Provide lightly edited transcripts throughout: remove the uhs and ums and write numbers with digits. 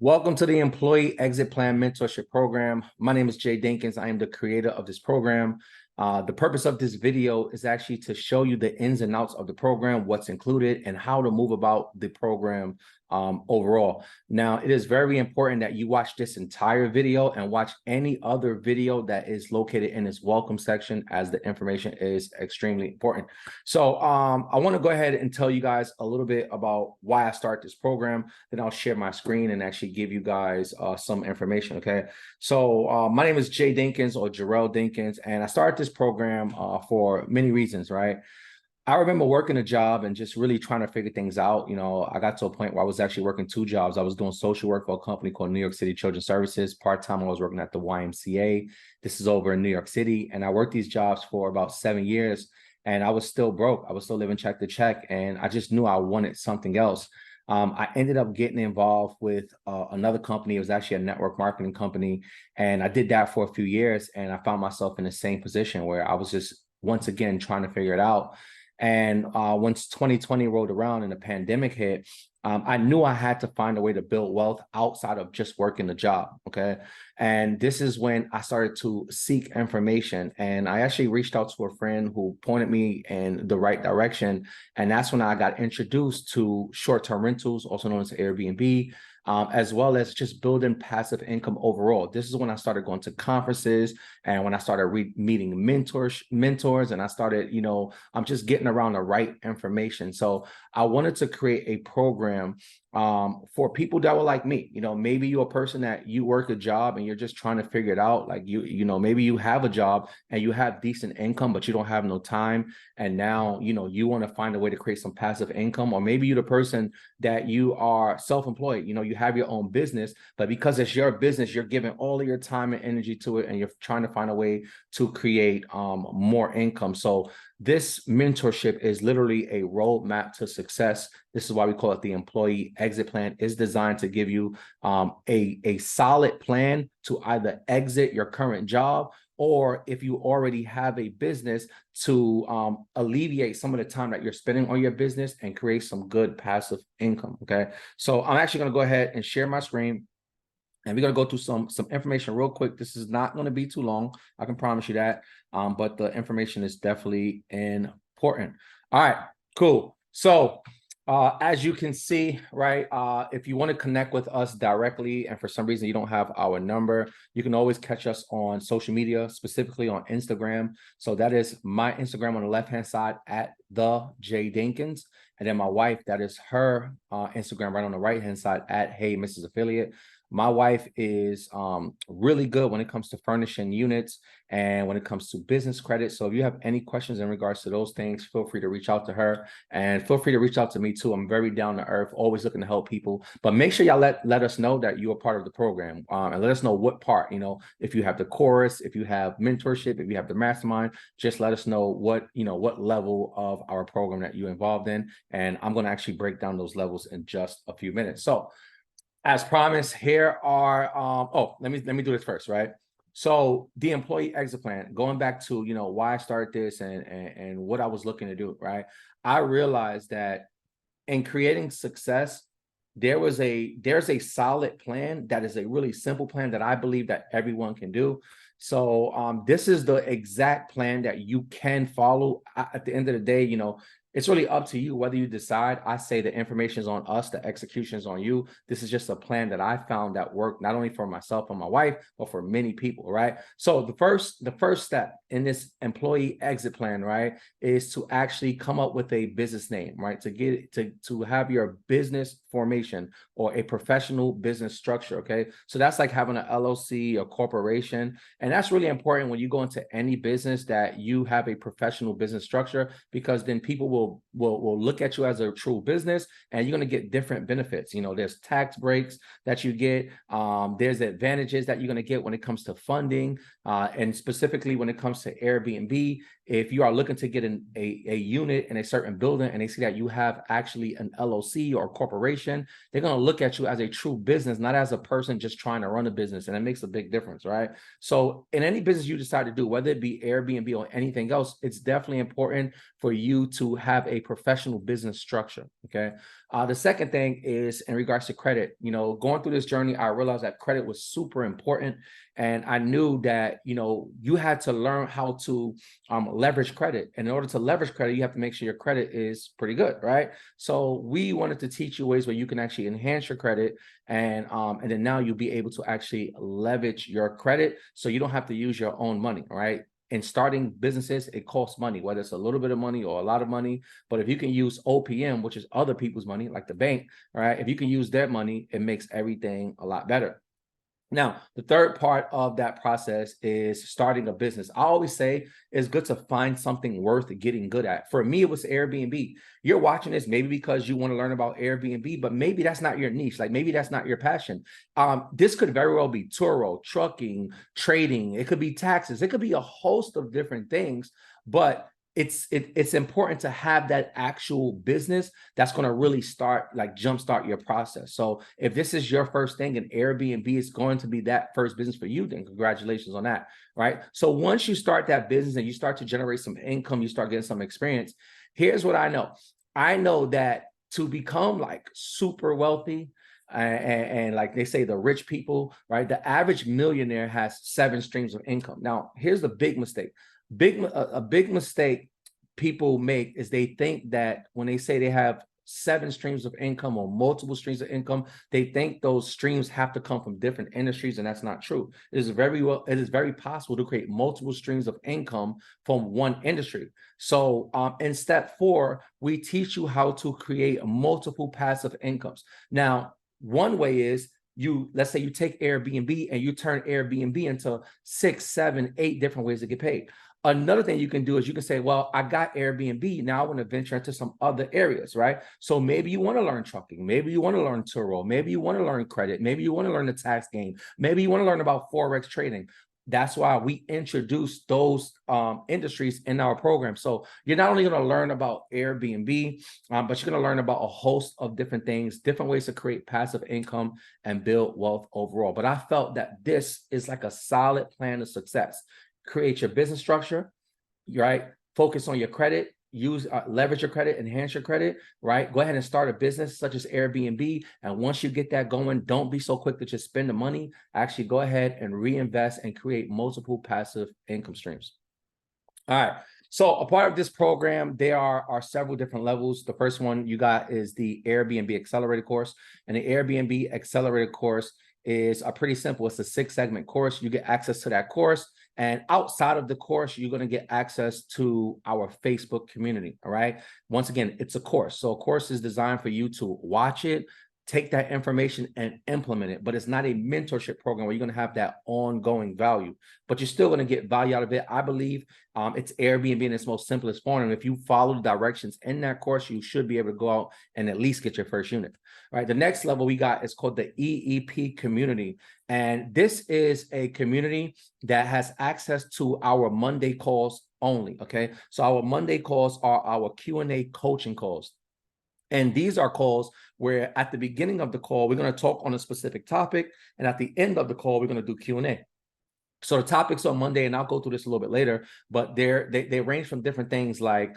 Welcome to the Employee Exit Plan Mentorship Program. My name is Jay Dinkins. I am the creator of this program. The purpose of this video is actually to show you the ins and outs of the program, what's included, and how to move about the program overall. Now, it is very important that you watch this entire video and watch any other video that is located in this welcome section, as the information is extremely important. So I want to go ahead and tell you guys a little bit about why I start this program. Then I'll share my screen and actually give you guys some information. Okay. So my name is Jay Dinkins, or Jarrell Dinkins, and I started this program for many reasons, right? I remember working a job and just really trying to figure things out. You know, I got to a point where I was actually working two jobs. I was doing social work for a company called New York City Children's Services. Part-time, I was working at the YMCA. This is over in New York City. And I worked these jobs for about 7 years, and I was still broke. I was still living check to check. And I just knew I wanted something else. I ended up getting involved with another company. It was actually a network marketing company. And I did that for a few years. And I found myself in the same position where I was just once again trying to figure it out. And once 2020 rolled around and the pandemic hit, I knew I had to find a way to build wealth outside of just working the job. Okay. And this is when I started to seek information. And I actually reached out to a friend who pointed me in the right direction. And that's when I got introduced to short-term rentals, also known as Airbnb. As well as just building passive income overall. This is when I started going to conferences, and when I started meeting mentors, and I started, I'm just getting around the right information. So I wanted to create a program for people that were like me. Maybe you're a person that you work a job and you're just trying to figure it out. Like maybe you have a job and you have decent income, but you don't have no time. And now, you want to find a way to create some passive income. Or maybe you're the person that you are self-employed. You have your own business, but because it's your business, you're giving all of your time and energy to it, and you're trying to find a way to create more income. So this mentorship is literally a roadmap to success. This is why we call it the Employee Exit Plan. It's designed to give you a solid plan to either exit your current job, or if you already have a business, to alleviate some of the time that you're spending on your business and create some good passive income. Okay. So I'm actually going to go ahead and share my screen, and we're going to go through some information real quick. This is not going to be too long, I can promise you that. But the information is definitely important. All right, cool. So as you can see, right, if you want to connect with us directly and for some reason you don't have our number, you can always catch us on social media, specifically on Instagram. So that is my Instagram on the left-hand side at the J Dinkins. And then my wife, that is her Instagram right on the right-hand side at Hey Mrs. Affiliate. My wife is really good when it comes to furnishing units and when it comes to business credit. So if you have any questions in regards to those things, feel free to reach out to her, and feel free to reach out to me too. I'm very down to earth, always looking to help people. But make sure y'all let us know that you are part of the program, and let us know what part. If you have the chorus, if you have mentorship, if you have the mastermind, just let us know what level of our program that you're involved in, and I'm going to actually break down those levels in just a few minutes. So as promised, here are, let me do this first, right? So the Employee Exit Plan, going back to, why I started this and what I was looking to do, right? I realized that in creating success, there's a solid plan that is a really simple plan that I believe that everyone can do. So this is the exact plan that you can follow. At the end of the day, it's really up to you whether you decide. I say the information is on us, the execution is on you. This is just a plan that I found that worked not only for myself and my wife, but for many people, right? So the first step in this Employee Exit Plan, right, is to actually come up with a business name, right? To have your business formation or a professional business structure. Okay. So that's like having an LLC or corporation. And that's really important when you go into any business, that you have a professional business structure, because then people will look at you as a true business, and you're going to get different benefits. There's tax breaks that you get. There's advantages that you're going to get when it comes to funding, and specifically when it comes to Airbnb. If you are looking to get a unit in a certain building and they see that you have actually an LLC or corporation, they're going to look at you as a true business, not as a person just trying to run a business. And it makes a big difference, right? So in any business you decide to do, whether it be Airbnb or anything else, it's definitely important for you to have a professional business structure. Okay. The second thing is in regards to credit. Going through this journey, I realized that credit was super important. And I knew that, you had to learn how to leverage credit. And in order to leverage credit, you have to make sure your credit is pretty good, right? So we wanted to teach you ways where you can actually enhance your credit, and then now you'll be able to actually leverage your credit so you don't have to use your own money, right? In starting businesses, it costs money, whether it's a little bit of money or a lot of money. But if you can use OPM, which is other people's money, like the bank, right? If you can use their money, it makes everything a lot better. Now, the third part of that process is starting a business. I always say it's good to find something worth getting good at. For me, it was Airbnb. You're watching this maybe because you want to learn about Airbnb, but maybe that's not your niche. Like maybe that's not your passion. This could very well be Turo, trucking, trading. It could be taxes. It could be a host of different things, but it's important to have that actual business that's going to really jumpstart your process. So if this is your first thing and Airbnb is going to be that first business for you, then congratulations on that, right? So once you start that business and you start to generate some income, you start getting some experience. Here's what I know. I know that to become like super wealthy, and like they say, the rich people, right? The average millionaire has 7 streams of income. Now, here's the big mistake. A big mistake people make is they think that when they say they have 7 streams of income or multiple streams of income, they think those streams have to come from different industries, and that's not true. It is very possible to create multiple streams of income from one industry. So in step 4, we teach you how to create multiple passive incomes. Now, one way is let's say you take Airbnb and you turn Airbnb into 6, 7, 8 different ways to get paid. Another thing you can do is you can say, well, I got Airbnb. Now I want to venture into some other areas, right? So maybe you want to learn trucking. Maybe you want to learn Turo. Maybe you want to learn credit. Maybe you want to learn the tax game. Maybe you want to learn about Forex trading. That's why we introduce those industries in our program. So you're not only going to learn about Airbnb, but you're going to learn about a host of different things, different ways to create passive income and build wealth overall. But I felt that this is like a solid plan of success. Create your business structure, right? Focus on your credit, leverage your credit, enhance your credit, right? Go ahead and start a business such as Airbnb. And once you get that going, don't be so quick to just spend the money. Actually go ahead and reinvest and create multiple passive income streams. All right. So a part of this program, there are several different levels. The first one you got is the Airbnb Accelerated course. And the Airbnb Accelerated course is pretty simple. It's a 6-segment course. You get access to that course. And outside of the course, you're going to get access to our Facebook community. All right. Once again, it's a course. So a course is designed for you to watch it, take that information and implement it. But it's not a mentorship program where you're going to have that ongoing value, but you're still going to get value out of it. I believe it's Airbnb in its most simplest form. And if you follow the directions in that course, you should be able to go out and at least get your first unit. All right. The next level we got is called the EEP community. And this is a community that has access to our Monday calls only. Okay. So our Monday calls are our Q&A coaching calls. And these are calls where at the beginning of the call, we're going to talk on a specific topic. And at the end of the call, we're going to do Q&A. So the topics on Monday, and I'll go through this a little bit later, but they range from different things like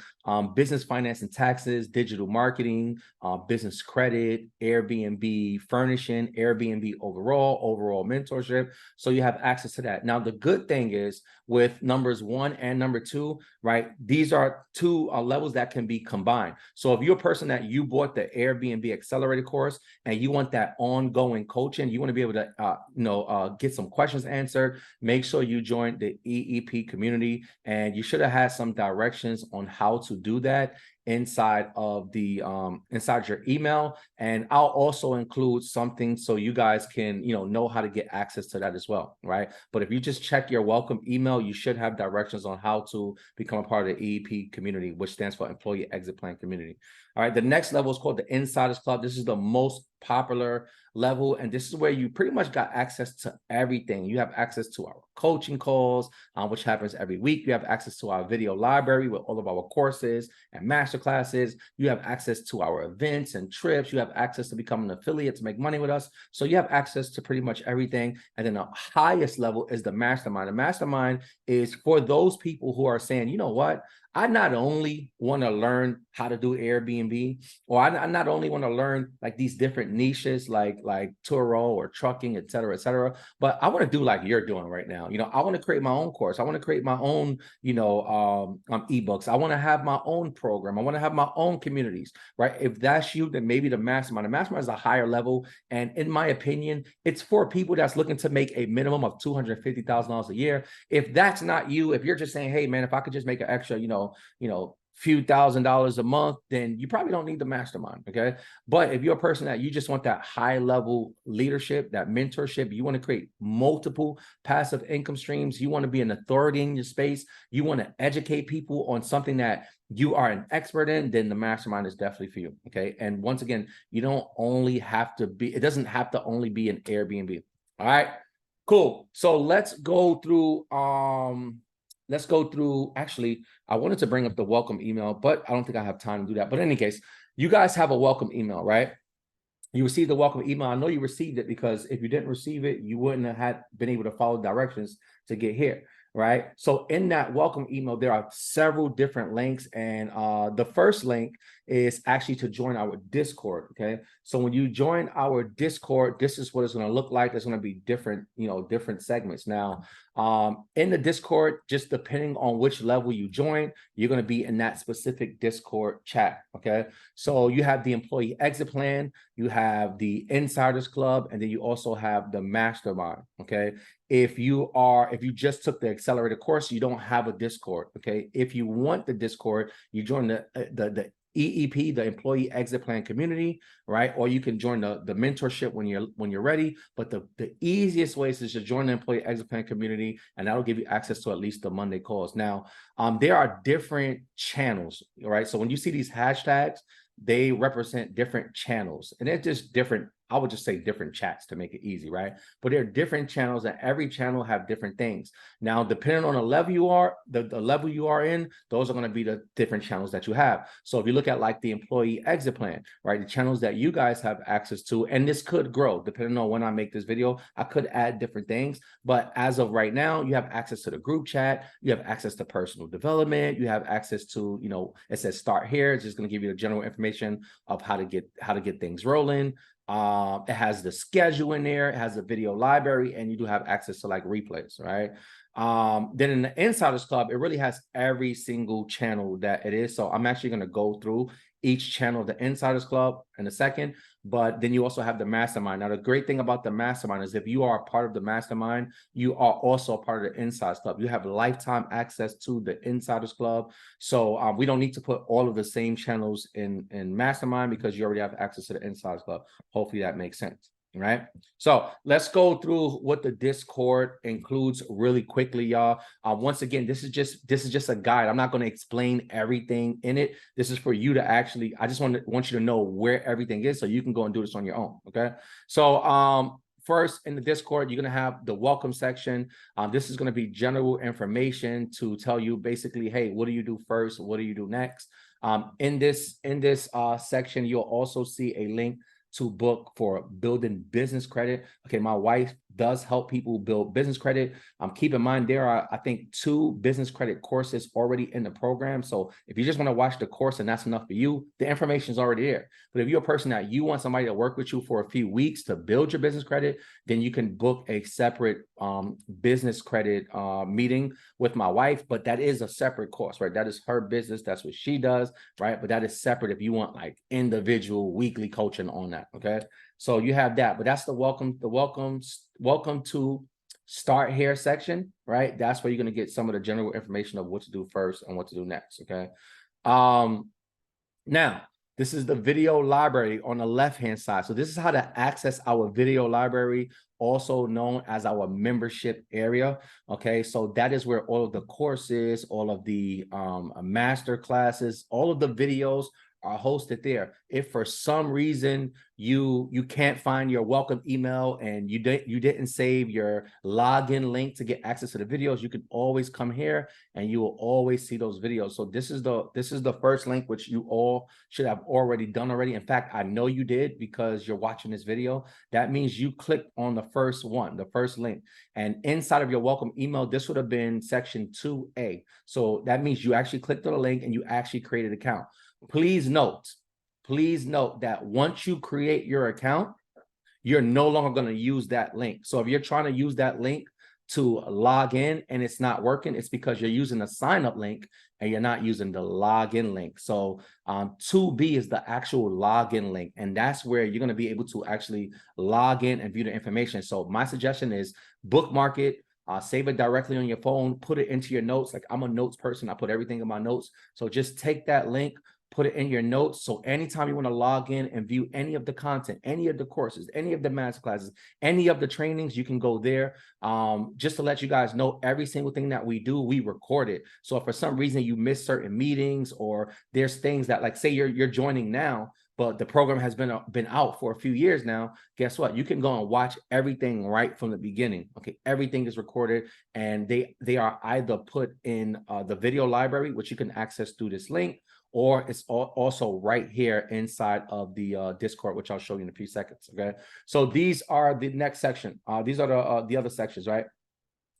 business, finance, and taxes, digital marketing, business credit, Airbnb furnishing, Airbnb overall mentorship. So you have access to that. Now, the good thing is with numbers 1 and number 2, right? These are 2 levels that can be combined. So if you're a person that you bought the Airbnb Accelerated course and you want that ongoing coaching, you want to be able to, get some questions answered, make sure you join the EEP community, and you should have had some directions on how to do that inside of the inside your email. And I'll also include something so you guys can know how to get access to that as well, right? But if you just check your welcome email, you should have directions on how to become a part of the EEP community, which stands for Employee Exit Plan Community. All right, the next level is called the Insiders Club. This is the most popular level, and this is where you pretty much got access to everything. You have access to our coaching calls, which happens every week. You have access to our video library with all of our courses and masterclasses. You have access to our events and trips. You have access to become an affiliate to make money with us. So you have access to pretty much everything. And then the highest level is the mastermind. The mastermind is for those people who are saying, you know what? I not only want to learn how to do Airbnb, or I not only want to learn like these different niches like Turo or trucking, et cetera, but I want to do like you're doing right now. You know, I want to create my own course. I want to create my own, you know, ebooks. I want to have my own program. I want to have my own communities, right? If that's you, then maybe the mastermind is a higher level. And in my opinion, it's for people that's looking to make a minimum of $250,000 a year. If that's not you, if you're just saying, hey man, if I could just make an extra, few $1,000s a month, then you probably don't need the mastermind. Okay. But if you're a person that you just want that high level leadership, that mentorship, you want to create multiple passive income streams, you want to be an authority in your space, you want to educate people on something that you are an expert in, then the mastermind is definitely for you. Okay. And once again, you don't only have to be, it doesn't have to only be an Airbnb. All right. Cool. So let's go through, actually, I wanted to bring up the welcome email, but I don't think I have time to do that. But in any case, you guys have a welcome email, right? You received the welcome email. I know you received it because if you didn't receive it, you wouldn't have been able to follow directions to get here, right? So in that welcome email, there are several different links. And the first link is actually to join our Discord, okay? So when you join our Discord, this is what it's going to look like. There's going to be different, different segments. Now, in the Discord, just depending on which level you join, you're going to be in that specific Discord chat, okay? So you have the employee exit plan, you have the insiders club, and then you also have the mastermind, okay? If you just took the accelerated course, you don't have a Discord, okay? If you want the Discord, you join the EEP, the employee exit plan community, right? Or you can join the mentorship when you're ready. But the easiest way is to just join the employee exit plan community, and that'll give you access to at least the Monday calls. Now, there are different channels, right? So when you see these hashtags, they represent different channels, and they're just different. I would just say different chats to make it easy, right? But there are different channels, and every channel have different things. Now, depending on the level you are, the level you are in, those are going to be the different channels that you have. So if you look at like the employee exit plan, right, the channels that you guys have access to, and this could grow depending on when I make this video, I could add different things. But as of right now, you have access to the group chat, you have access to personal development, you have access to, it says start here. It's just going to give you the general information of how to get things rolling. It has the schedule in there, it has a video library, and you do have access to like replays, right? Then in the Insiders Club, it really has every single channel that it is. So I'm actually going to go through each channel of the Insiders Club in a second, but then you also have the mastermind. Now, the great thing about the mastermind is if you are a part of the mastermind, you are also a part of the Insiders Club. You have lifetime access to the Insiders Club. So we don't need to put all of the same channels in mastermind because you already have access to the Insiders Club. Hopefully that makes sense. Right. So let's go through what the Discord includes really quickly, y'all. Once again, this is just a guide. I'm not going to explain everything in it. This is for you to actually, I just want you to know where everything is so you can go and do this on your own. Okay. So first in the Discord, you're going to have the welcome section. This is going to be general information to tell you basically, hey, what do you do first? What do you do next? In this section, you'll also see a link to book for building business credit. Okay, my wife does help people build business credit. Keep in mind, there are, I think, 2 business credit courses already in the program. So if you just want to watch the course and that's enough for you, the information is already there. But if you're a person that you want somebody to work with you for a few weeks to build your business credit, then you can book a separate business credit meeting with my wife. But that is a separate course, right? That is her business. That's what she does, right? But that is separate if you want like individual weekly coaching on that, okay? So you have that, but that's the welcome to start here section, right? That's where you're going to get some of the general information of what to do first and what to do next, okay? Now, this is the video library on the left-hand side. So this is how to access our video library, also known as our membership area. Okay, so that is where all of the courses, all of the master classes, all of the videos are hosted there. If for some reason you can't find your welcome email and you didn't save your login link to get access to the videos, you can always come here and you will always see those videos. So this is the first link, which you all should have already done already. In fact, I know you did because you're watching this video. That means you clicked on the first one, the first link. And inside of your welcome email, this would have been section 2A. So that means you actually clicked on the link and you actually created an account. Please note that once you create your account, you're no longer going to use that link. So if you're trying to use that link to log in and it's not working, it's because you're using the sign up link and you're not using the login link. So 2B is the actual login link, and that's where you're going to be able to actually log in and view the information. So my suggestion is bookmark it, save it directly on your phone, put it into your notes. Like, I'm a notes person, I put everything in my notes. So just take that link, put it in your notes. So anytime you want to log in and view any of the content, any of the courses, any of the masterclasses, any of the trainings, you can go there. Just to let you guys know, every single thing that we do, we record it. So if for some reason you miss certain meetings, or there's things that, like, say you're joining now, but the program has been out for a few years now, guess what? You can go and watch everything right from the beginning. Okay, everything is recorded, and they are either put in the video library, which you can access through this link, or it's also right here inside of the Discord, which I'll show you in a few seconds. Okay, so these are the next section. These are the other sections, right?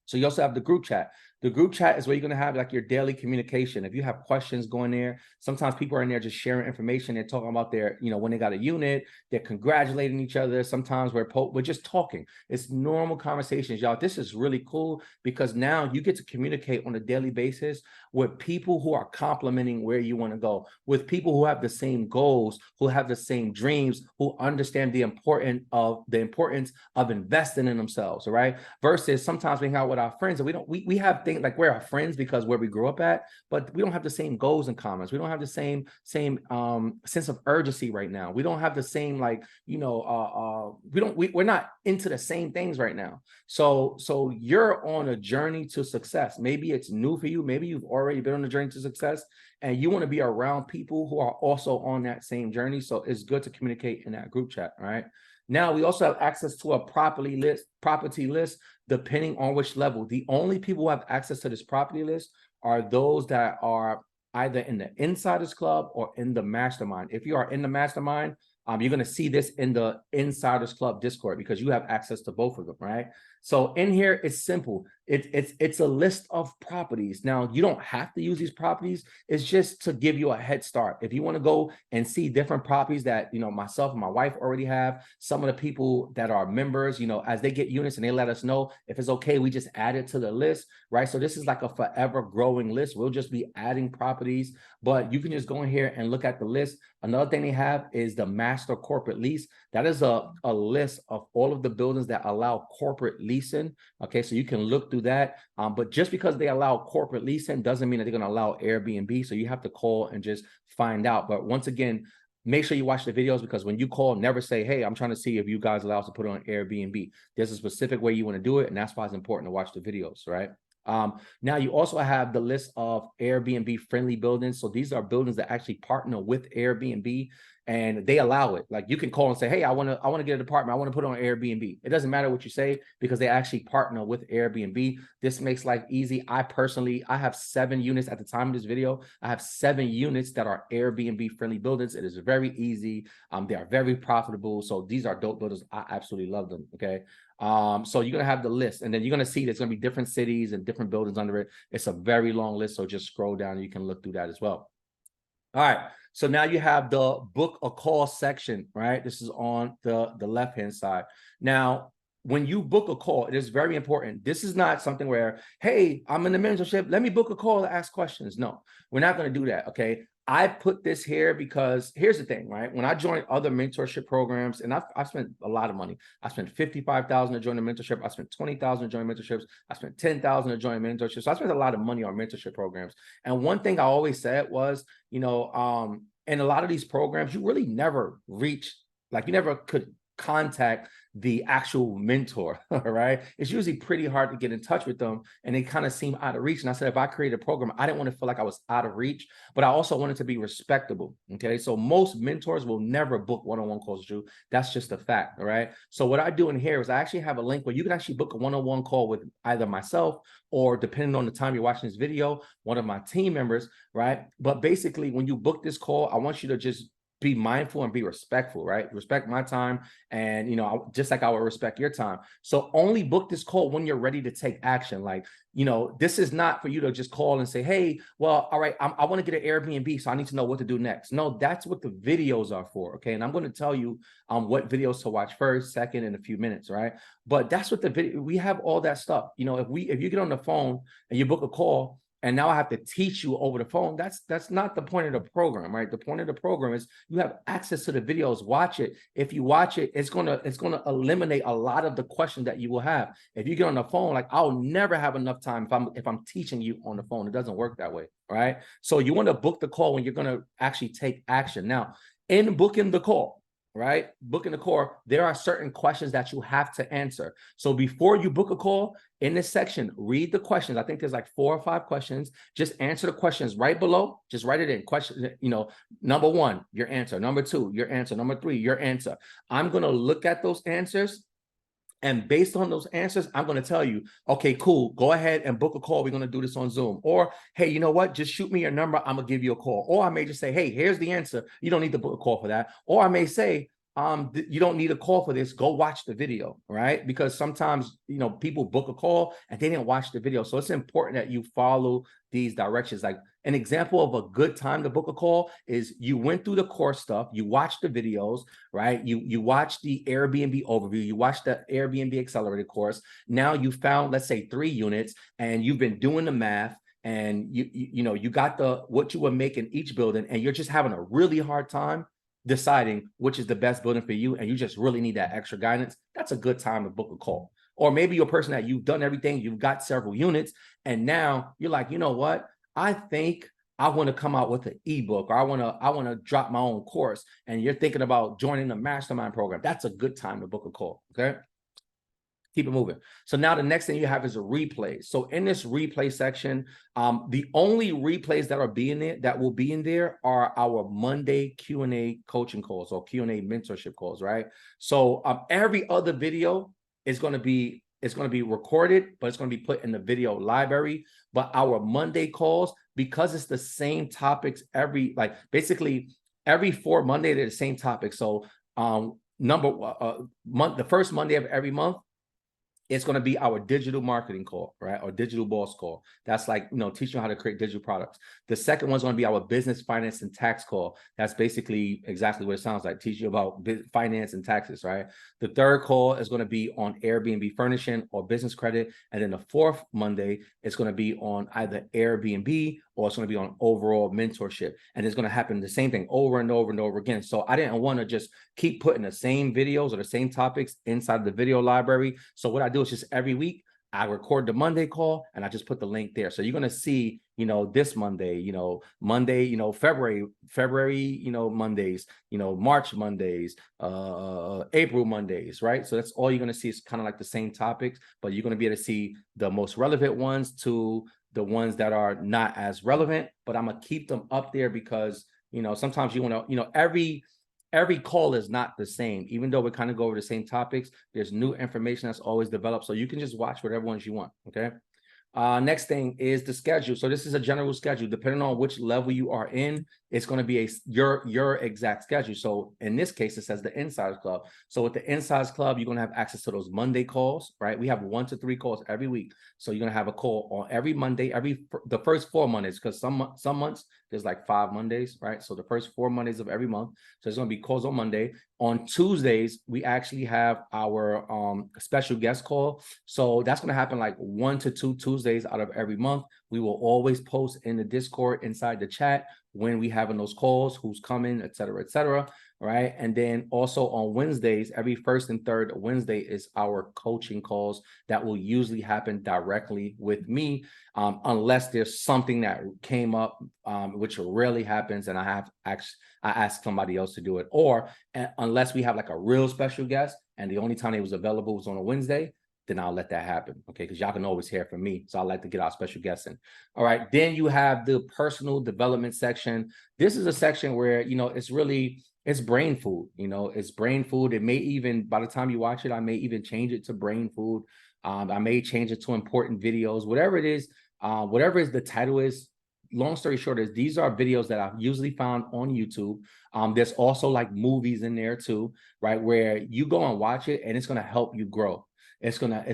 So you also have the group chat. The group chat is where you're going to have like your daily communication. If you have questions going there, sometimes people are in there just sharing information. They're talking about their, when they got a unit, they're congratulating each other. Sometimes we're just talking. It's normal conversations, y'all. This is really cool because now you get to communicate on a daily basis with people who are complimenting where you want to go, with people who have the same goals, who have the same dreams, who understand the importance of investing in themselves. All right. Versus sometimes we hang out with our friends and we have things like, we're our friends because where we grew up at, but we don't have the same goals and common. We don't have the same sense of urgency right now. We don't have the same, like, we're not into the same things right now. So you're on a journey to success. Maybe it's new for you. Maybe you've already been on a journey to success and you want to be around people who are also on that same journey. So it's good to communicate in that group chat. All right. Now we also have access to a property list, depending on which level. The only people who have access to this property list are those that are either in the Insiders Club or in the Mastermind. If you are in the Mastermind, you're going to see this in the Insiders Club Discord because you have access to both of them, right? So in here, it's simple. It's a list of properties. Now, you don't have to use these properties. It's just to give you a head start. If you want to go and see different properties that, myself and my wife already have, some of the people that are members, as they get units and they let us know if it's okay, we just add it to the list, right? So this is like a forever growing list. We'll just be adding properties, but you can just go in here and look at the list. Another thing they have is the master corporate lease. That is a list of all of the buildings that allow corporate leasing. Okay, so you can look through that. But just because they allow corporate leasing doesn't mean that they're going to allow Airbnb. So you have to call and just find out. But once again, make sure you watch the videos, because when you call, never say, hey, I'm trying to see if you guys allow us to put it on Airbnb. There's a specific way you want to do it. And that's why it's important to watch the videos, right? Now you also have the list of Airbnb friendly buildings. So these are buildings that actually partner with Airbnb and they allow it. Like, you can call and say, hey, I want to get an apartment. I want to put it on Airbnb. It doesn't matter what you say because they actually partner with Airbnb. This makes life easy. I have 7 units at the time of this video. I have 7 units that are Airbnb friendly buildings. It is very easy. They are very profitable. So these are dope buildings. I absolutely love them. Okay. So you're going to have the list, and then you're going to see there's going to be different cities and different buildings under it. It's a very long list. So just scroll down and you can look through that as well. All right. So now you have the book a call section, right? This is on the left-hand side. Now, when you book a call, it is very important. This is not something where, hey, I'm in the mentorship, let me book a call to ask questions. No, we're not going to do that. Okay. I put this here because here's the thing, right? When I joined other mentorship programs, and I've spent a lot of money. I spent $55,000 to join a mentorship. I spent $20,000 to join mentorships. I spent $10,000 to join mentorships. So I spent a lot of money on mentorship programs. And one thing I always said was, in a lot of these programs, you really never reach, like, you never could contact the actual mentor, all right? It's usually pretty hard to get in touch with them, and they kind of seem out of reach. And I said, if I create a program, I didn't want to feel like I was out of reach, but I also wanted to be respectable, okay? So most mentors will never book one-on-one calls, Drew. That's just a fact, all right? So what I do in here is I actually have a link where you can actually book a one-on-one call with either myself or, depending on the time you're watching this video, one of my team members, right? But basically, when you book this call, I want you to just be mindful and be respectful, right? Respect my time, and just like I would respect your time. So only book this call when you're ready to take action. Like, this is not for you to just call and say, hey, well, all right, I want to get an Airbnb, so I need to know what to do next. No, that's what the videos are for, okay? And I'm going to tell you what videos to watch first, second, in a few minutes, right? But that's what the video, we have all that stuff. If you get on the phone and you book a call, and now I have to teach you over the phone, that's not the point of the program, right? The point of the program is you have access to the videos. Watch it. If you watch it, it's gonna eliminate a lot of the questions that you will have. If you get on the phone, like, I'll never have enough time if I'm teaching you on the phone. It doesn't work that way, right? So you want to book the call when you're gonna actually take action. Now, in booking the call, right? Booking the call, there are certain questions that you have to answer. So before you book a call, in this section, read the questions. I think there's like 4 or 5 questions. Just answer the questions right below. Just write it in. Question, number 1, your answer. Number 2, your answer. Number 3, your answer. I'm going to look at those answers, and based on those answers, I'm going to tell you, okay, cool, go ahead and book a call. We're going to do this on Zoom. Or, hey, you know what? Just shoot me your number. I'm going to give you a call. Or I may just say, hey, here's the answer. You don't need to book a call for that. Or I may say, you don't need a call for this. Go watch the video, right? Because sometimes, people book a call and they didn't watch the video. So it's important that you follow these directions. Like, an example of a good time to book a call is you went through the course stuff, you watched the videos, right? You watched the Airbnb overview, you watched the Airbnb accelerated course. Now you found, let's say, 3 units, and you've been doing the math, and you got what you would make in each building, and you're just having a really hard time deciding which is the best building for you, and you just really need that extra guidance. That's a good time to book a call. Or maybe you're a person that you've done everything, you've got several units, and now you're like, you know what? I think I want to come out with an ebook, or I want to drop my own course, and you're thinking about joining the mastermind program. That's a good time to book a call. Okay. Keep it moving. So now the next thing you have is a replay. So in this replay section, the only replays that will be in there are our Monday Q&A coaching calls, or Q&A mentorship calls, right? So every other video is going to be recorded, but it's going to be put in the video library. But our Monday calls, because it's the same topics basically every 4 Monday, they're the same topic. So the first Monday of every month, it's going to be our digital marketing call, right? Or digital boss call. That's like, teaching you how to create digital products. The second one's going to be our business, finance, and tax call. That's basically exactly what it sounds like, teach you about finance and taxes, right? The third call is going to be on Airbnb furnishing or business credit. And then the 4th Monday is going to be on either Airbnb, or it's going to be on overall mentorship. And it's going to happen the same thing over and over and over again. So I didn't want to just keep putting the same videos or the same topics inside the video library. So what I do is just every week, I record the Monday call and I just put the link there. So you're going to see, this Monday, February, Mondays, March Mondays, April Mondays, right? So that's all you're going to see is kind of like the same topics, but you're going to be able to see the most relevant ones to the ones that are not as relevant, but I'm going to keep them up there because, sometimes you want to, every call is not the same. Even though we kind of go over the same topics, there's new information that's always developed. So you can just watch whatever ones you want. Okay. Next thing is the schedule. So this is a general schedule. Depending on which level you are in, it's going to be your exact schedule. So in this case, it says the Insiders Club. So with the Insiders Club, you're going to have access to those Monday calls, right? We have 1 to 3 calls every week. So you're going to have a call on every Monday, the first 4 Mondays, because some months there's like 5 Mondays, right? So the first 4 Mondays of every month. So there's going to be calls on Monday. On Tuesdays, we actually have our special guest call. So that's going to happen like 1 to 2 Tuesdays out of every month. We will always post in the Discord inside the chat when we having those calls, who's coming, et cetera, et cetera. right? And then also on Wednesdays, every first and third Wednesday is our coaching calls that will usually happen directly with me, unless there's something that came up, which rarely happens, and I ask somebody else to do it, or unless we have like a real special guest and the only time it was available was on a Wednesday, then I'll let that happen, okay? Because y'all can always hear from me, so I like to get our special guests in. All right, then you have the personal development section. This is a section where, you know, it's brain food, you know, it's brain food. It may even, by the time you watch it, I may even change it to brain food. I may change it to important videos, whatever it is, whatever is the title is. Long story short is these are videos that I've usually found on YouTube. There's also like movies in there too, right? Where you go and watch it and it's going to help you grow. It's gonna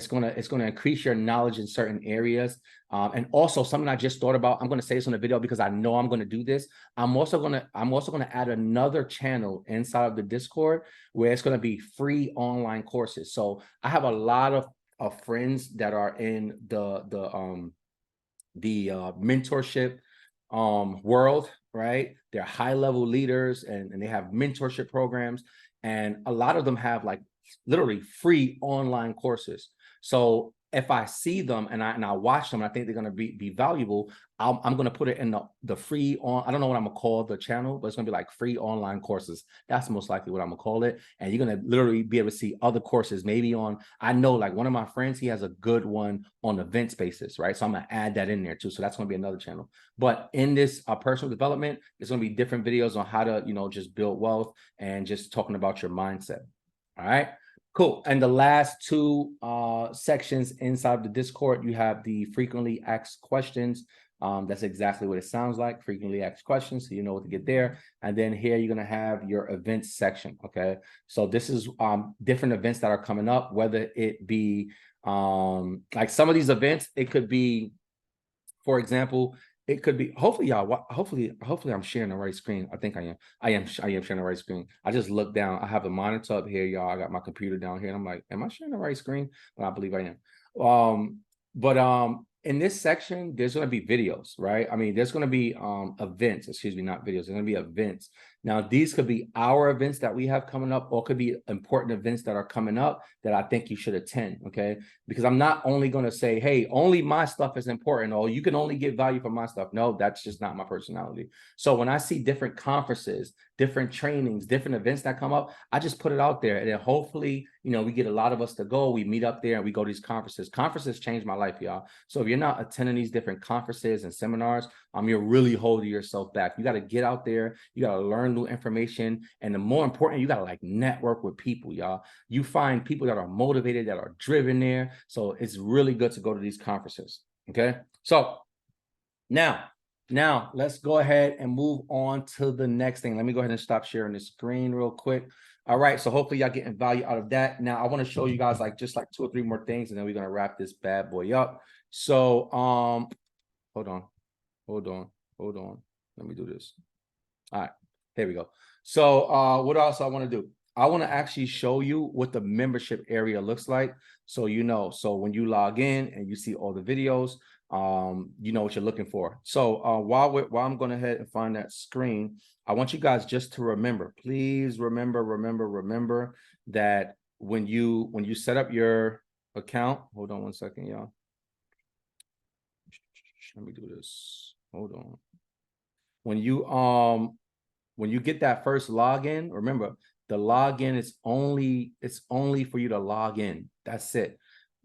increase your knowledge in certain areas. And also something I just thought about, I'm gonna say this on the video because I know I'm gonna do this. I'm also gonna add another channel inside of the Discord where it's gonna be free online courses. So I have a lot of friends that are in the mentorship world, right? They're high level leaders and they have mentorship programs, and a lot of them have like literally free online courses. So if I see them and I watch them, and I think they're going to be valuable, I'm going to put it in the free on. I don't know what I'm going to call the channel, but it's going to be like free online courses. That's most likely what I'm going to call it. And you're going to literally be able to see other courses, maybe on, I know like one of my friends, he has a good one on events basis, right? So I'm going to add that in there too. So that's going to be another channel. But in this personal development, there's going to be different videos on how to, you know, just build wealth and just talking about your mindset. All right. Cool. And the last two sections inside the Discord, you have the frequently asked questions. That's exactly what it sounds like, frequently asked questions, so you know what to get there. And then here you're going to have your events section, okay? So this is different events that are coming up, whether it be like some of these events, it could be, for example, it could be, hopefully y'all, hopefully I'm sharing the right screen. I think I am sharing the right screen. I just looked down. I have a monitor up here, y'all. I got my computer down here and I'm like, am I sharing the right screen? But I believe I am. In this section, there's going to be videos, right? I mean, there's going to be events, excuse me, not videos. There's going to be events. Now, these could be our events that we have coming up, or could be important events that are coming up that I think you should attend, okay? Because I'm not only going to say, hey, only my stuff is important, or you can only get value from my stuff. No, that's just not my personality. So when I see different conferences, different trainings, different events that come up, I just put it out there. And then hopefully, you know, we get a lot of us to go. We meet up there and we go to these conferences. Conferences changed my life, y'all. So if you're not attending these different conferences and seminars, you're really holding yourself back. You got to get out there. You got to learn new information. And the more important, you got to like network with people, y'all. You find people that are motivated, that are driven there. So it's really good to go to these conferences. Okay. So now let's go ahead and move on to the next thing. Let me go ahead and stop sharing the screen real quick. All right. So hopefully y'all getting value out of that. Now I want to show you guys like just like 2 or 3 more things, and then we're going to wrap this bad boy up. So, hold on. Let me do this. All right, there we go. So what else I want to do? I want to actually show you what the membership area looks like. So, you know, so when you log in and you see all the videos, you know what you're looking for. So while I'm going ahead and find that screen, I want you guys just to remember, please remember that when you set up your account, hold on one second, y'all. Let me do this. Hold on. When you get that first login, remember the login is only for you to log in. That's it.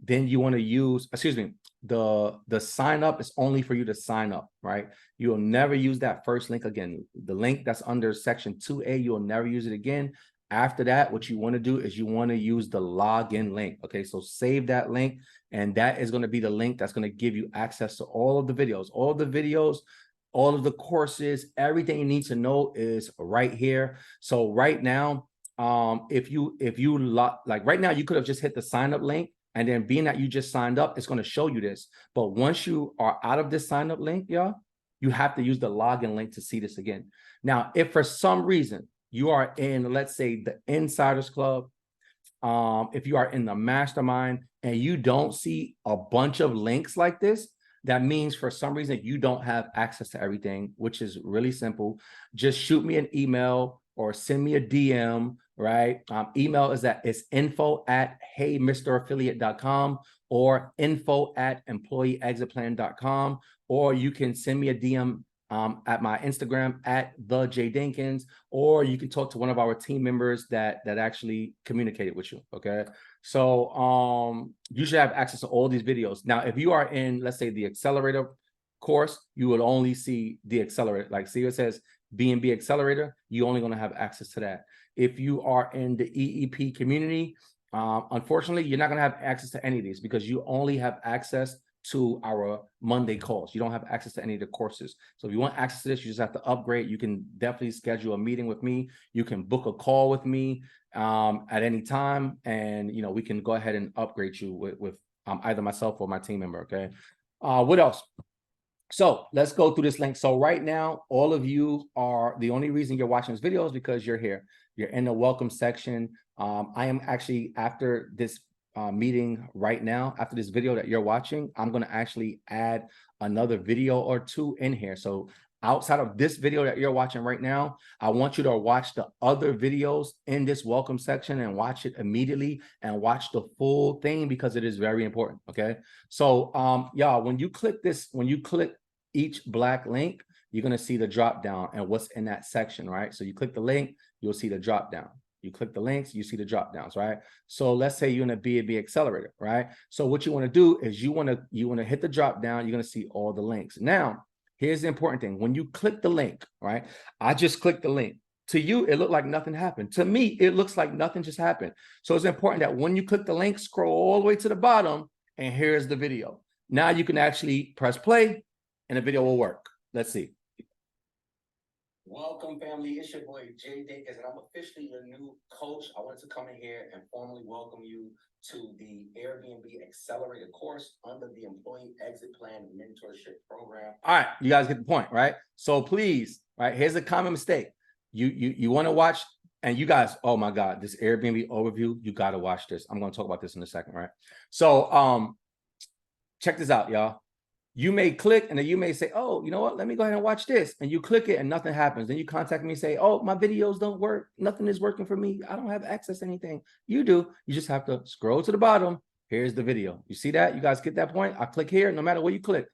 Then you want to use, excuse me, the sign up is only for you to sign up, right? You'll never use that first link again. The link that's under section 2A, you'll never use it again. After that, what you want to do is you want to use the login link. Okay, so save that link, and that is going to be the link that's going to give you access to all of the videos, all of the courses. Everything you need to know is right here. So right now, if you like right now, you could have just hit the sign up link, and then being that you just signed up, it's going to show you this. But once you are out of this sign up link, y'all, you have to use the login link to see this again. Now, if for some reason you are in, let's say, the Insiders Club, if you are in the mastermind and you don't see a bunch of links like this, that means for some reason you don't have access to everything, which is really simple. Just shoot me an email or send me a DM, right? Email it's info@heymister affiliate.com or info@employeeexitplan.com, or you can send me a DM at my Instagram at the J Dinkins, or you can talk to one of our team members that actually communicated with you. Okay. So you should have access to all these videos. Now, if you are in, let's say, the accelerator course, you would only see the accelerator. Like, see, it says B&B accelerator, you're only going to have access to that. If you are in the EEP community, unfortunately, you're not going to have access to any of these because you only have access to our Monday calls. You don't have access to any of the courses. So if you want access to this, you just have to upgrade. You can definitely schedule a meeting with me. You can book a call with me at any time, and we can go ahead and upgrade you with either myself or my team member. Okay. What else? So let's go through this link. So right now, all of you are, the only reason you're watching this video is because you're here. You're in the welcome section. I am actually, after this meeting right now, after this video that you're watching, I'm going to actually add another video or two in here. So outside of this video that you're watching right now, I want you to watch the other videos in this welcome section and watch it immediately and watch the full thing because it is very important. Okay. So y'all, when you click each black link, you're going to see the drop down and what's in that section, right? So you click the link, you'll see the drop down. You click the links, you see the drop downs, right? So let's say you're in a B&B accelerator, right? So what you want to do is you want to hit the drop down. You're going to see all the links. Now, here's the important thing. When you click the link, right? I just clicked the link. To you, it looked like nothing happened. To me, it looks like nothing just happened. So it's important that when you click the link, scroll all the way to the bottom, and here's the video. Now you can actually press play, and the video will work. Let's see. Welcome, family. It's your boy, Jay Dinkins, and I'm officially your new coach. I wanted to come in here and formally welcome you to the Airbnb Accelerator course under the Employee Exit Plan Mentorship Program. All right, you guys get the point, right? So please, right, here's a common mistake. You want to watch, and you guys, oh my God, this Airbnb overview, you got to watch this. I'm going to talk about this in a second, right? So check this out, y'all. You may click and then you may say, oh, you know what? Let me go ahead and watch this. And you click it and nothing happens. Then you contact me and say, oh, my videos don't work. Nothing is working for me. I don't have access to anything. You do. You just have to scroll to the bottom. Here's the video. You see that? You guys get that point? I click here. No matter where you click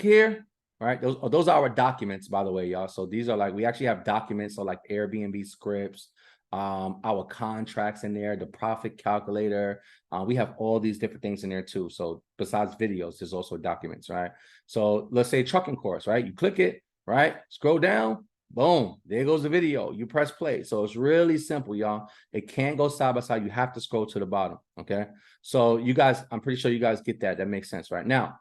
here. All right. Those are our documents, by the way, y'all. So these are like, we actually have documents. So like Airbnb scripts, our contracts in there, the profit calculator. We have all these different things in there too. So besides videos, there's also documents, right? So let's say trucking course, right? You click it, right? Scroll down, boom, there goes the video. You press play. So it's really simple, y'all. It can't go side by side. You have to scroll to the bottom, okay? So you guys, I'm pretty sure you guys get that. That makes sense, right? Now,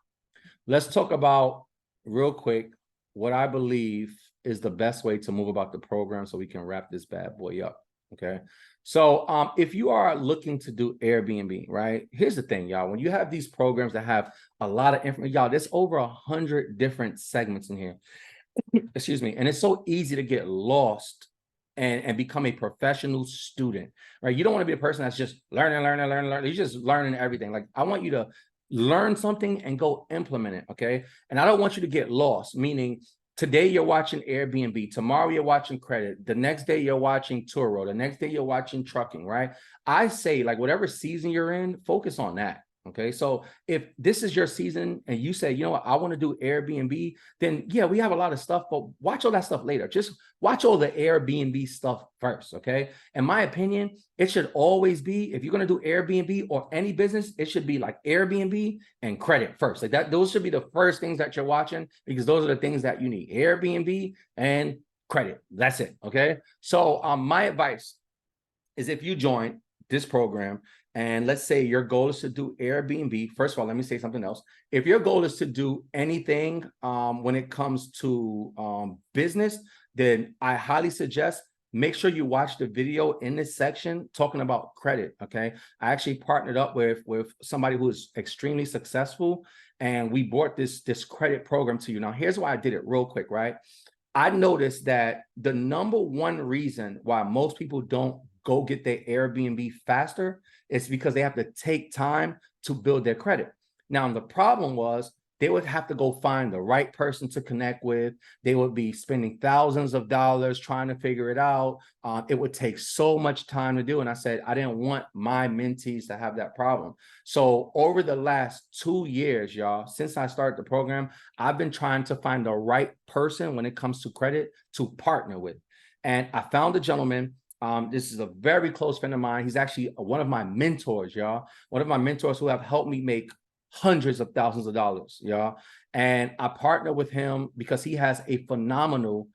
let's talk about real quick what I believe is the best way to move about the program so we can wrap this bad boy up. Okay. So if you are looking to do Airbnb, right? Here's the thing, y'all. When you have these programs that have a lot of information, y'all, there's over 100 different segments in here. Excuse me. And it's so easy to get lost and become a professional student, right? You don't want to be a person that's just learning. You're just learning everything. Like, I want you to learn something and go implement it. Okay. And I don't want you to get lost, meaning today you're watching Airbnb, tomorrow you're watching credit, the next day you're watching Turo, the next day you're watching trucking, right? I say, like, whatever season you're in, focus on that. Okay. So if this is your season and you say, you know what, I want to do Airbnb, then yeah, we have a lot of stuff, but watch all that stuff later. Just watch all the Airbnb stuff first. Okay. In my opinion, it should always be, if you're going to do Airbnb or any business, it should be like Airbnb and credit first. Like that, those should be the first things that you're watching, because those are the things that you need: Airbnb and credit. That's it. Okay. So my advice is, if you join this program, and let's say your goal is to do Airbnb, first of all, let me say something else. If your goal is to do anything when it comes to business, then I highly suggest make sure you watch the video in this section talking about credit. Okay. I actually partnered up with somebody who is extremely successful, and we brought this credit program to you. Now, here's why I did it real quick, right? I noticed that the number one reason why most people don't go get their Airbnb faster is because they have to take time to build their credit. Now, the problem was they would have to go find the right person to connect with. They would be spending thousands of dollars trying to figure it out. It would take so much time to do. And I said, I didn't want my mentees to have that problem. So over the last 2 years, y'all, since I started the program, I've been trying to find the right person when it comes to credit to partner with. And I found a gentleman. This is a very close friend of mine. He's actually one of my mentors, y'all. One of my mentors who have helped me make hundreds of thousands of dollars, y'all. And I partner with him because he has a phenomenal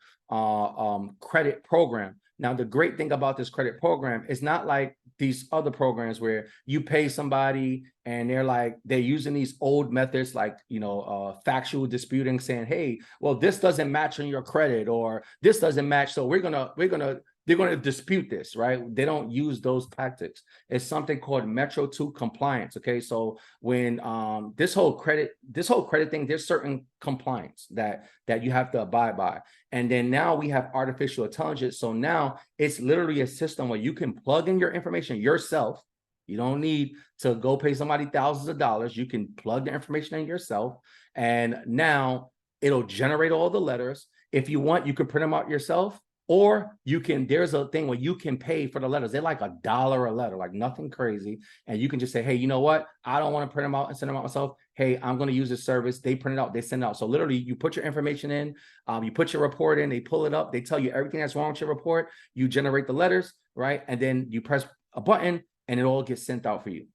credit program. Now, the great thing about this credit program is not like these other programs where you pay somebody and they're using these old methods like, factual disputing, saying, hey, well, this doesn't match on your credit, or this doesn't match, so they're going to dispute this, right? They don't use those tactics. It's something called Metro 2 compliance. Okay, so when this whole credit thing, there's certain compliance that you have to abide by. And then now we have artificial intelligence. So now it's literally a system where you can plug in your information yourself. You don't need to go pay somebody thousands of dollars. You can plug the information in yourself, and now it'll generate all the letters. If you want, you can print them out yourself. Or there's a thing where you can pay for the letters. They're like $1 a letter, like nothing crazy. And you can just say, hey, you know what? I don't want to print them out and send them out myself. Hey, I'm going to use this service. They print it out, they send it out. So literally you put your information in, you put your report in, they pull it up, they tell you everything that's wrong with your report. You generate the letters, right? And then you press a button and it all gets sent out for you.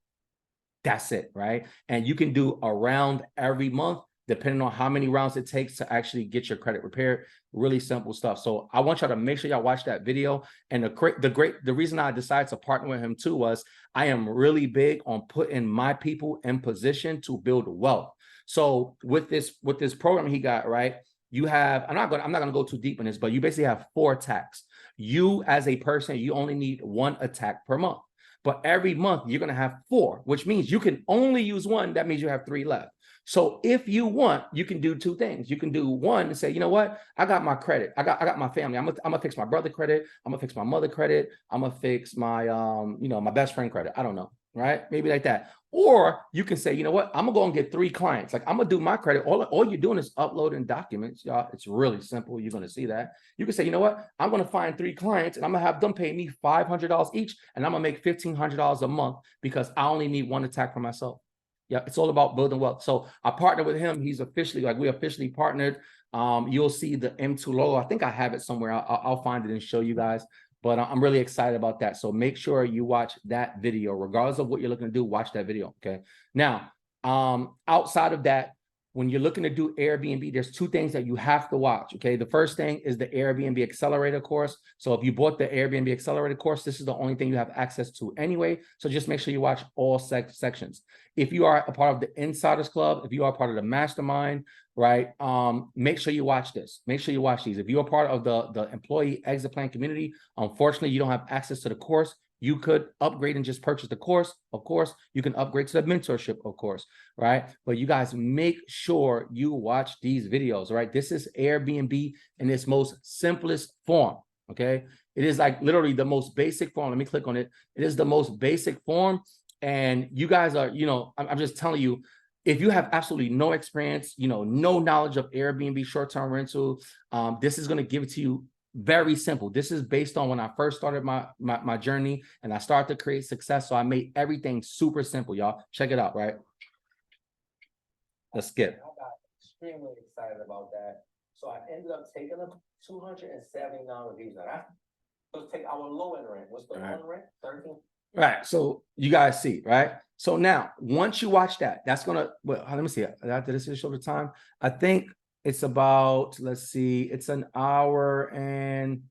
That's it, right? And you can do a round every month, depending on how many rounds it takes to actually get your credit repaired. Really simple stuff. So I want y'all to make sure y'all watch that video. And the reason I decided to partner with him too was I am really big on putting my people in position to build wealth. So with this program he got, right, you have, I'm not gonna go too deep in this, but you basically have 4 attacks. You as a person, you only need 1 attack per month. But every month you're gonna have 4, which means you can only use 1. That means you have 3 left. So if you want, you can do 2 things. You can do 1 and say, you know what? I got my credit. I got my family. I'm gonna fix my brother credit. I'm gonna fix my mother credit. I'm gonna fix my my best friend credit. I don't know, right? Maybe like that. Or you can say, you know what? I'm gonna go and get 3 clients. Like I'm gonna do my credit. All you're doing is uploading documents, y'all. It's really simple. You're gonna see that. You can say, you know what? I'm gonna find 3 clients and I'm gonna have them pay me $500 each, and I'm gonna make $1,500 a month because I only need 1 attack for myself. Yeah, it's all about building wealth. So I partnered with him. He's officially, we officially partnered. You'll see the M2 logo. I think I have it somewhere. I'll find it and show you guys. But I'm really excited about that. So make sure you watch that video. Regardless of what you're looking to do, watch that video, okay? Now, outside of that, when you're looking to do Airbnb, there's 2 things that you have to watch, okay? The first thing is the Airbnb Accelerator course. So if you bought the Airbnb Accelerator course, this is the only thing you have access to anyway. So just make sure you watch all sections. If you are a part of the Insiders Club, if you are part of the Mastermind, right, make sure you watch this. Make sure you watch these. If you're a part of the Employee Exit Plan community, unfortunately, you don't have access to the course. You could upgrade and just purchase the course. Of course, you can upgrade to the mentorship, of course, right? But you guys make sure you watch these videos, right? This is Airbnb in its most simplest form, okay? It is like literally the most basic form. Let me click on it. It is the most basic form. And you guys are, I'm just telling you, if you have absolutely no experience, no knowledge of Airbnb short-term rental, this is going to give it to you very simple. This is based on when I first started my journey and I started to create success. So I made everything super simple, y'all. Check it out, right? Let's skip. I got extremely excited about that. So I ended up taking them 279 reviews. Now let's take our low end rent. What's the low end rent? 13. Right. So you guys see, right? So now once you watch that, that's gonna, well, let me see. After this is show the time. I think it's about, let's see, it's about an hour and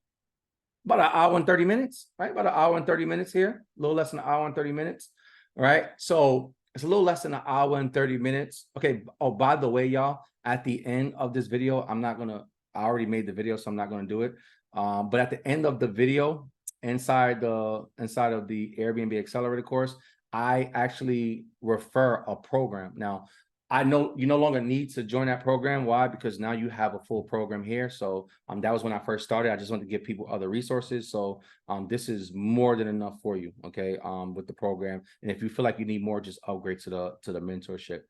30 minutes, right? About an hour and 30 minutes here, a little less than an hour and 30 minutes, right? So it's a little less than an hour and 30 minutes. Okay. Oh, by the way, y'all, at the end of this video, I already made the video, so I'm not gonna do it. But at the end of the video, inside of the Airbnb Accelerator course, I actually refer a program. Now, I know you no longer need to join that program. Why? Because now you have a full program here. So that was when I first started. I just wanted to give people other resources. So this is more than enough for you, okay, with the program. And if you feel like you need more, just upgrade to the mentorship.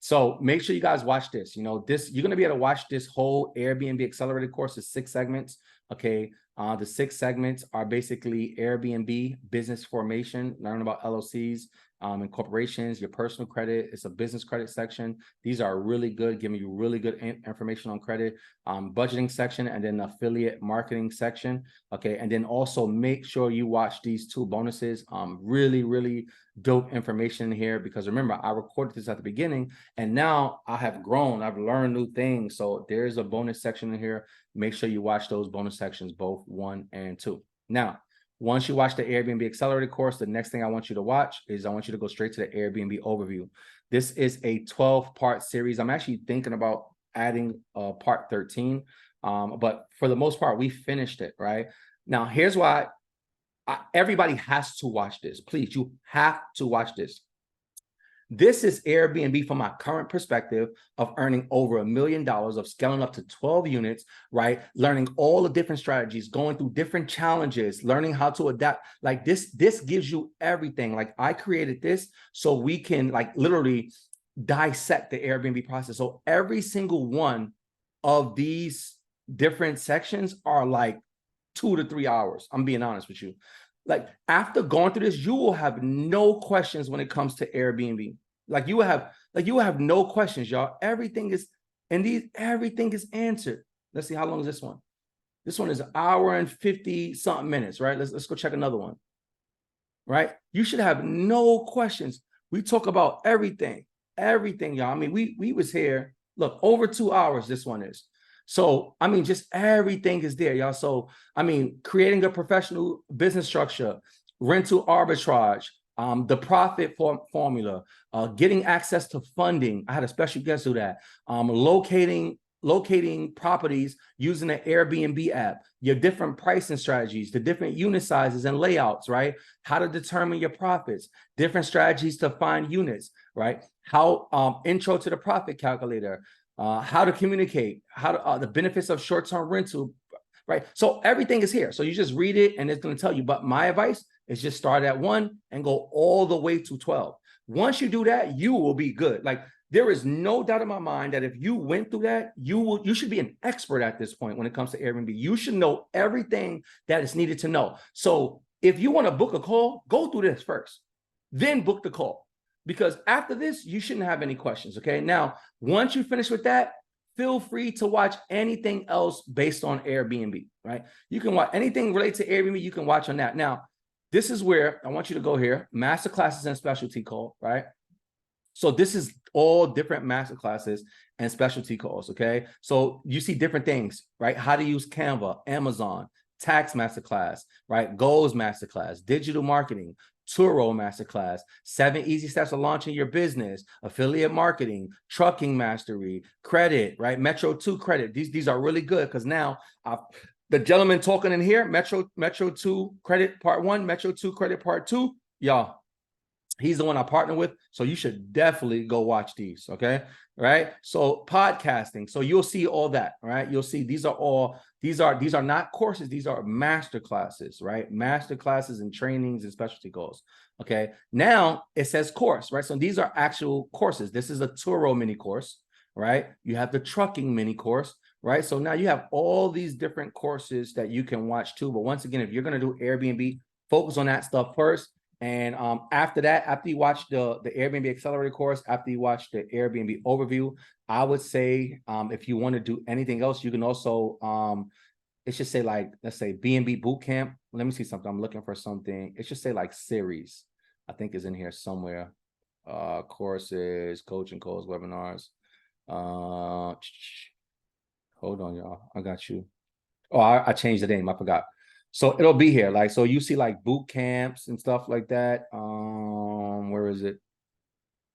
So make sure you guys watch this. You know, you're going to be able to watch this whole Airbnb accelerated course of 6 segments. Okay. The 6 segments are basically Airbnb, business formation, learn about LLCs and corporations, your personal credit. It's a business credit section. These are really good, giving you really good information on credit, budgeting section, and then affiliate marketing section. Okay. And then also make sure you watch these 2 bonuses. Really, really dope information here, because remember, I recorded this at the beginning and now I have grown, I've learned new things. So there's a bonus section in here. Make sure you watch those bonus sections, both 1 and 2. Now, once you watch the Airbnb Accelerated course, the next thing I want you to watch is I want you to go straight to the Airbnb overview. This is a 12-part series. I'm actually thinking about adding part 13, but for the most part, we finished it, right? Now, here's why everybody has to watch this. Please, you have to watch this. This is Airbnb from my current perspective of earning over $1 million, of scaling up to 12 units, right? Learning all the different strategies, going through different challenges, learning how to adapt. Like this gives you everything. Like I created this so we can like literally dissect the Airbnb process. So every single one of these different sections are like 2 to 3 hours. I'm being honest with you. Like after going through this, you will have no questions when it comes to Airbnb. Like you will have no questions, y'all. Everything is answered. Let's see, how long is this one? This one is 1 hour and 50 something minutes, right? Let's go check another one. Right? You should have no questions. We talk about everything, y'all. I mean, we was here. Look, over 2 hours. This one is. So, I mean, just everything is there, y'all. So, I mean, creating a professional business structure, rental arbitrage, the profit formula, getting access to funding. I had a special guest do that. Locating properties using the Airbnb app, your different pricing strategies, the different unit sizes and layouts, right? How to determine your profits, different strategies to find units, right? How intro to the profit calculator, how to communicate, how to the benefits of short-term rental, right? So everything is here. So you just read it and it's going to tell you. But my advice is just start at 1 and go all the way to 12. Once you do that, you will be good. Like there is no doubt in my mind that if you went through that, you should be an expert at this point when it comes to Airbnb. You should know everything that is needed to know. So if you want to book a call, go through this first, then book the call. Because after this, you shouldn't have any questions, okay? Now, once you finish with that, feel free to watch anything else based on Airbnb, right? You can watch anything related to Airbnb, you can watch on that. Now, this is where I want you to go here, masterclasses and specialty call, right? So this is all different masterclasses and specialty calls, okay? So you see different things, right? How to use Canva, Amazon, tax masterclass, right? Goals masterclass, digital marketing, Turo masterclass, 7 easy steps to launching your business, affiliate marketing, trucking mastery, credit, right? Metro 2 credit. These are really good because now the gentleman talking in here, Metro 2 credit part 1, Metro 2 credit part 2, y'all. He's the one I partner with. So you should definitely go watch these. Okay. Right. So podcasting. So you'll see all that, right? You'll see these are not courses. These are master classes, right? Master classes and trainings and specialty goals. Okay. Now it says course, right? So these are actual courses. This is a Turo mini course, right? You have the trucking mini course, right? So now you have all these different courses that you can watch too. But once again, if you're going to do Airbnb, focus on that stuff first. And after that, after you watch the Airbnb Accelerator course, after you watch the Airbnb overview, I would say if you want to do anything else, you can also, it should say like, let's say B&B Bootcamp. Let me see something. I'm looking for something. It should say like series, I think is in here somewhere. Courses, coaching calls, webinars. Hold on, y'all. I got you. Oh, I changed the name. I forgot. So it'll be here. Like, so you see like boot camps and stuff like that. Where is it?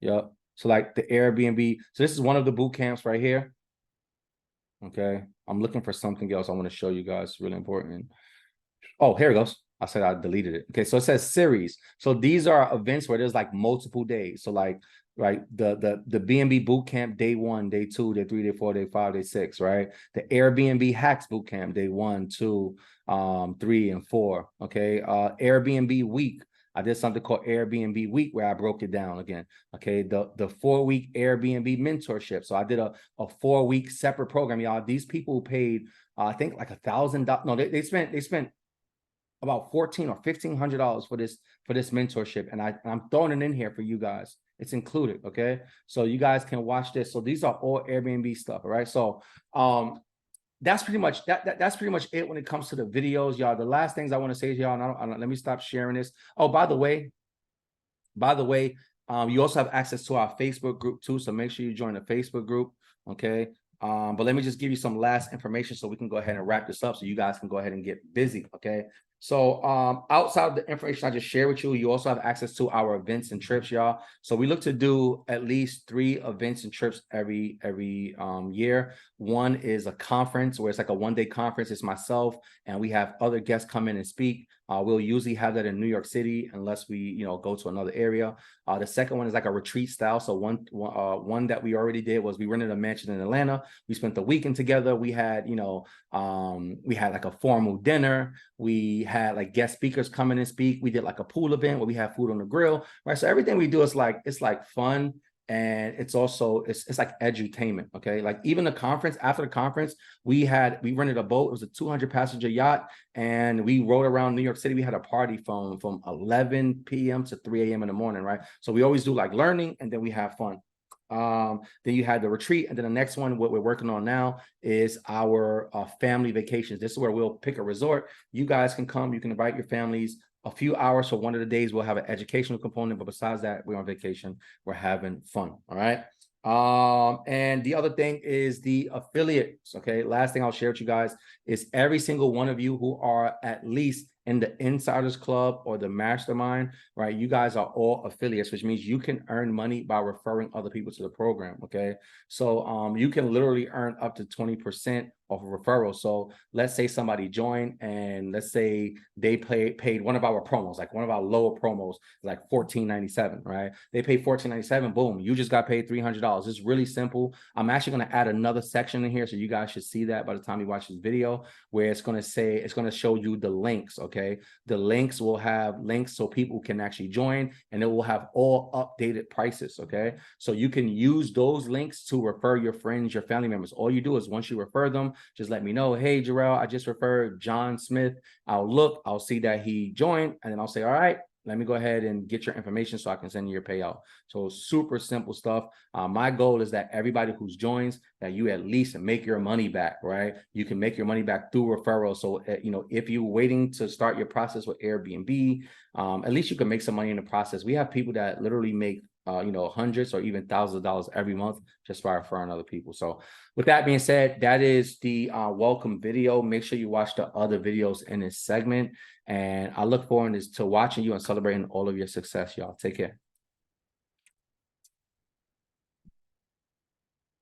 Yep. So like the Airbnb. So this is one of the boot camps right here. Okay. I'm looking for something else I want to show you guys. It's really important. Oh, here it goes. I said I deleted it. Okay. So it says series. So these are events where there's like multiple days. So like, right, the B&B Bootcamp day 1, day 2, day 3, day 4, day 5, day 6, right? The Airbnb Hacks Bootcamp day 1, 2, 3, and 4. Okay. Airbnb Week. I did something called Airbnb Week where I broke it down again. Okay, the 4-week Airbnb mentorship. So I did a 4-week separate program, y'all. These people paid I think like $1,000. No, they spent about $1,400 or $1,500 for this mentorship, and I'm throwing it in here for you guys. It's included, okay? So you guys can watch this. So these are all Airbnb stuff, all right? So that's pretty much that's pretty much it when it comes to the videos, y'all. The last things I want to say to y'all, and let me stop sharing this. Oh, by the way, you also have access to our Facebook group too, so make sure you join the Facebook group, okay? But let me just give you some last information so we can go ahead and wrap this up so you guys can go ahead and get busy, okay? So outside of the information I just shared with you, you also have access to our events and trips, y'all. So we look to do at least 3 events and trips every year. One is a conference where it's like a 1-day conference. It's myself and we have other guests come in and speak. We'll usually have that in New York City unless we, go to another area. The second one is like a retreat style. So one that we already did was we rented a mansion in Atlanta. We spent the weekend together. We had, we had like a formal dinner. We had like guest speakers come in and speak. We did like a pool event where we have food on the grill, right? So everything we do is it's like fun. And it's also, it's like edutainment, okay? Like even the conference, after the conference, we rented a boat. It was a 200 passenger yacht and we rode around New York City. We had a party from 11 p.m. to 3 a.m. in the morning, right? So we always do like learning and then we have fun. Then you had the retreat, and then the next one, what we're working on now is our family vacations. This is where we'll pick a resort. You guys can come, you can invite your families. A few hours for one of the days, we'll have an educational component, but besides that, we're on vacation, we're having fun. All right. And the other thing is the affiliates. Okay, last thing I'll share with you guys is every single one of you who are at least in the Insiders Club or the Mastermind, right? You guys are all affiliates, which means you can earn money by referring other people to the program, okay? So you can literally earn up to 20% off of referral. So let's say somebody joined and let's say they paid one of our promos, like one of our lower promos, like $14.97, right? They paid $14.97, boom, you just got paid $300. It's really simple. I'm actually going to add another section in here, so you guys should see that by the time you watch this video, where it's going to show you the links, okay? The links will have links so people can actually join, and it will have all updated prices, okay? So you can use those links to refer your friends, your family members. All you do is once you refer them, just let me know, hey, Jarrell, I just referred John Smith. I'll see that he joined, and then I'll say, all right, let me go ahead and get your information so I can send you your payout. So super simple stuff. My goal is that everybody who joins, that you at least make your money back, right? You can make your money back through referrals. So, if you're waiting to start your process with Airbnb, at least you can make some money in the process. We have people that literally make hundreds or even thousands of dollars every month just by referring other people. So with that being said, that is the welcome video. Make sure you watch the other videos in this segment. And I look forward to watching you and celebrating all of your success, y'all. Take care.